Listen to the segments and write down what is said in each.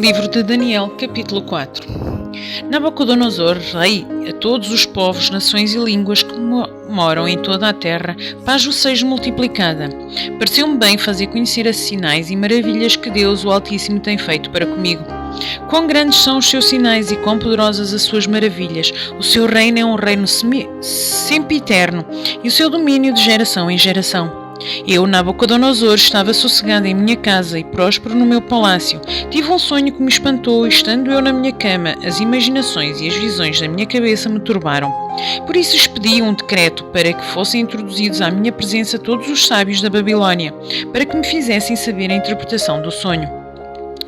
Livro de Daniel, capítulo 4. Nabucodonosor, rei a todos os povos, nações e línguas que moram em toda a terra, paz vos seja multiplicada. Pareceu-me bem fazer conhecer as sinais e maravilhas que Deus, o Altíssimo, tem feito para comigo. Quão grandes são os seus sinais e quão poderosas as suas maravilhas. O seu reino é um reino sempiterno e o seu domínio de geração em geração. Eu, Nabucodonosor, estava sossegado em minha casa e próspero no meu palácio. Tive um sonho que me espantou e, estando eu na minha cama, as imaginações e as visões da minha cabeça me turbaram. Por isso expedi um decreto para que fossem introduzidos à minha presença todos os sábios da Babilônia, para que me fizessem saber a interpretação do sonho.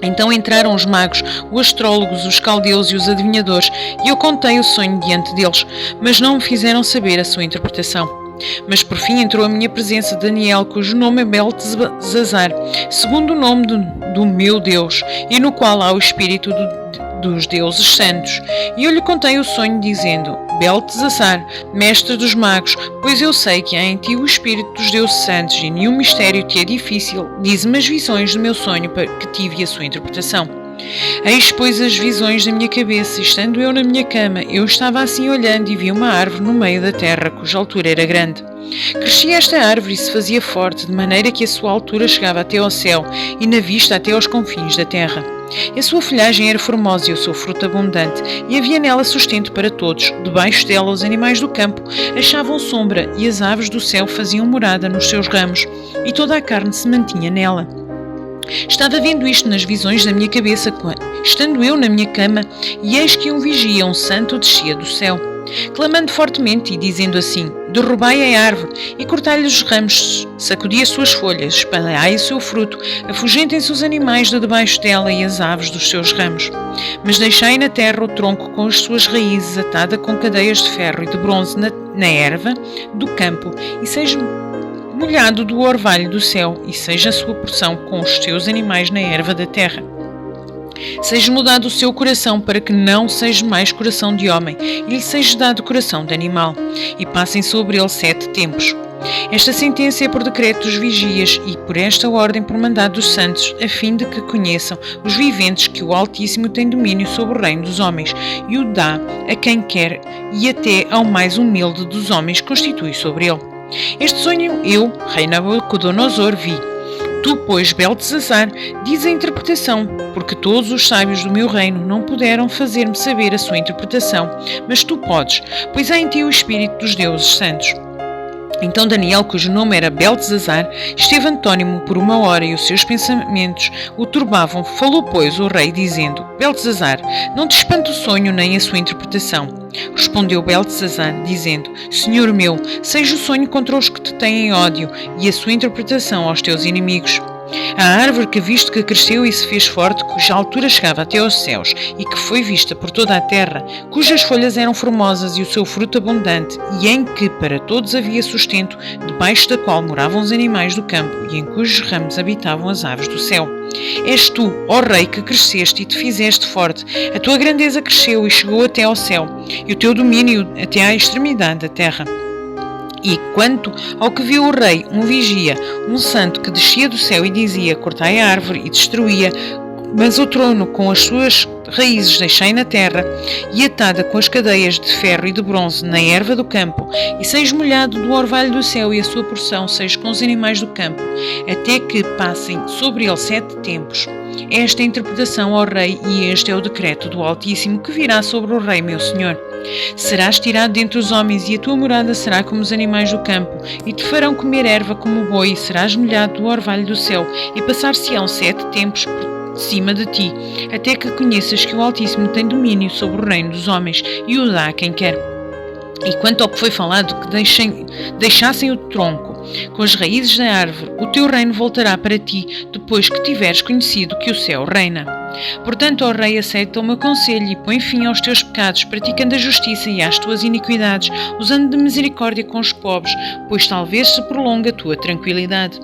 Então entraram os magos, os astrólogos, os caldeus e os adivinhadores, e eu contei o sonho diante deles, mas não me fizeram saber a sua interpretação. Mas por fim entrou à minha presença Daniel, cujo nome é Beltesazar, segundo o nome do meu Deus, e no qual há o espírito dos deuses santos. E eu lhe contei o sonho, dizendo: Beltesazar, mestre dos magos, pois eu sei que há em ti o espírito dos deuses santos, e nenhum mistério te é difícil. Dize-me as visões do meu sonho, para que tive a sua interpretação. Eis, pois, as visões da minha cabeça, estando eu na minha cama, eu estava assim olhando e vi uma árvore no meio da terra, cuja altura era grande. Crescia esta árvore e se fazia forte, de maneira que a sua altura chegava até ao céu, e na vista até aos confins da terra. A sua folhagem era formosa e o seu fruto abundante, e havia nela sustento para todos. Debaixo dela os animais do campo achavam sombra, e as aves do céu faziam morada nos seus ramos, e toda a carne se mantinha nela. Estava vendo isto nas visões da minha cabeça, estando eu na minha cama, e eis que um vigia, um santo, descia do céu, clamando fortemente e dizendo assim: derrubai a árvore e cortai-lhe os ramos, sacudi as suas folhas, espalhai o seu fruto, afugentem-se os animais de debaixo dela e as aves dos seus ramos. Mas deixai na terra o tronco com as suas raízes, atada com cadeias de ferro e de bronze na erva do campo, e seja molhado do orvalho do céu, e seja a sua porção com os seus animais na erva da terra. Seja mudado o seu coração, para que não seja mais coração de homem, e lhe seja dado coração de animal, e passem sobre ele 7 tempos. Esta sentença é por decreto dos vigias, e por esta ordem por mandado dos santos, a fim de que conheçam os viventes que o Altíssimo tem domínio sobre o reino dos homens, e o dá a quem quer, e até ao mais humilde dos homens constitui sobre ele. Este sonho eu, rei Nabucodonosor, vi. Tu, pois, Beltesazar, diz a interpretação, porque todos os sábios do meu reino não puderam fazer-me saber a sua interpretação, mas tu podes, pois há em ti o espírito dos deuses santos. Então Daniel, cujo nome era Beltesazar, esteve antônimo por 1 hora, e os seus pensamentos o turbavam. Falou, pois, o rei, dizendo: Beltesazar, não te espanta o sonho nem a sua interpretação. Respondeu Beltesazar, dizendo: Senhor meu, seja o sonho contra os que te têm ódio, e a sua interpretação aos teus inimigos. A árvore que viste que cresceu e se fez forte, cuja altura chegava até aos céus, e que foi vista por toda a terra, cujas folhas eram formosas e o seu fruto abundante, e em que para todos havia sustento, debaixo da qual moravam os animais do campo, e em cujos ramos habitavam as aves do céu. És tu, ó rei, que cresceste e te fizeste forte. A tua grandeza cresceu e chegou até ao céu, e o teu domínio até à extremidade da terra. E quanto ao que viu o rei, um vigia, um santo que descia do céu e dizia: cortai a árvore, e destruía, mas o trono com as suas raízes deixai na terra, e atada com as cadeias de ferro e de bronze na erva do campo, e seja molhado do orvalho do céu, e a sua porção seja com os animais do campo, até que passem sobre ele 7 tempos. Esta é a interpretação, ó rei, e este é o decreto do Altíssimo que virá sobre o rei, meu senhor. Serás tirado dentre os homens, e a tua morada será como os animais do campo, e te farão comer erva como o boi, e serás molhado do orvalho do céu, e passar-se-ão 7 tempos por cima de ti, até que conheças que o Altíssimo tem domínio sobre o reino dos homens, e o dá a quem quer. E quanto ao que foi falado, que deixassem o tronco com as raízes da árvore, o teu reino voltará para ti, depois que tiveres conhecido que o céu reina. Portanto, ó rei, aceita o meu conselho e põe fim aos teus pecados, praticando a justiça e às tuas iniquidades, usando de misericórdia com os pobres, pois talvez se prolongue a tua tranquilidade.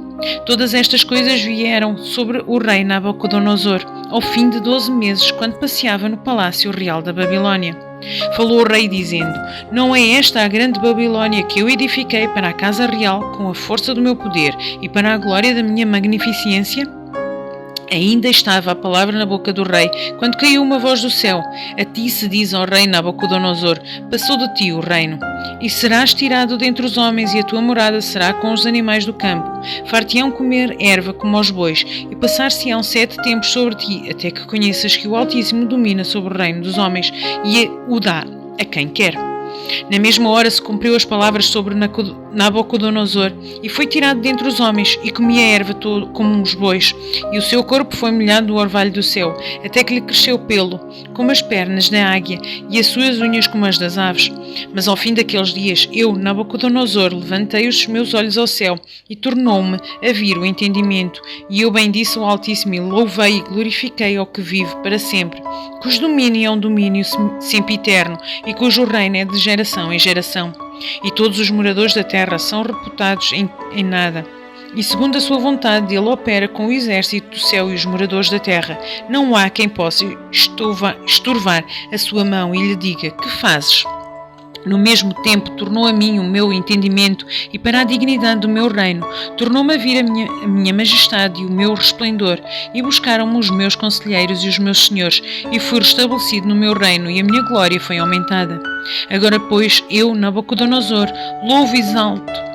Todas estas coisas vieram sobre o rei Nabucodonosor, ao fim de 12 meses, quando passeava no palácio real da Babilônia. Falou o rei dizendo: não é esta a grande Babilônia que eu edifiquei para a casa real com a força do meu poder e para a glória da minha magnificência? Ainda estava a palavra na boca do rei, quando caiu uma voz do céu: A ti se diz ao rei Nabucodonosor: Passou de ti o reino, e serás tirado dentre os homens, e a tua morada será com os animais do campo. Far-te-ão comer erva como os bois, e passar-se-ão 7 tempos sobre ti, até que conheças que o Altíssimo domina sobre o reino dos homens, e o dá a quem quer. Na mesma hora se cumpriu as palavras sobre Nabucodonosor, e foi tirado dentre os homens, e comia erva como os bois, e o seu corpo foi molhado no orvalho do céu, até que lhe cresceu pelo, como as pernas da águia, e as suas unhas como as das aves. Mas ao fim daqueles dias, eu, Nabucodonosor, levantei os meus olhos ao céu, e tornou-me a vir o entendimento, e eu bendisse o Altíssimo, e louvei e glorifiquei ao que vive para sempre, cujo domínio é um domínio sempiterno, e cujo reino é de geração em geração. E todos os moradores da terra são reputados em nada. E segundo a sua vontade, ele opera com o exército do céu e os moradores da terra. Não há quem possa estorvar a sua mão e lhe diga: Que fazes? No mesmo tempo tornou a mim o meu entendimento, e para a dignidade do meu reino tornou-me a vir a minha majestade e o meu resplendor, e buscaram-me os meus conselheiros e os meus senhores, e fui restabelecido no meu reino, e a minha glória foi aumentada. Agora, pois, eu, Nabucodonosor, louvo e exalto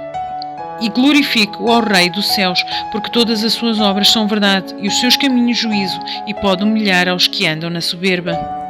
e glorifico ao Rei dos céus, porque todas as suas obras são verdade, e os seus caminhos juízo, e pode humilhar aos que andam na soberba.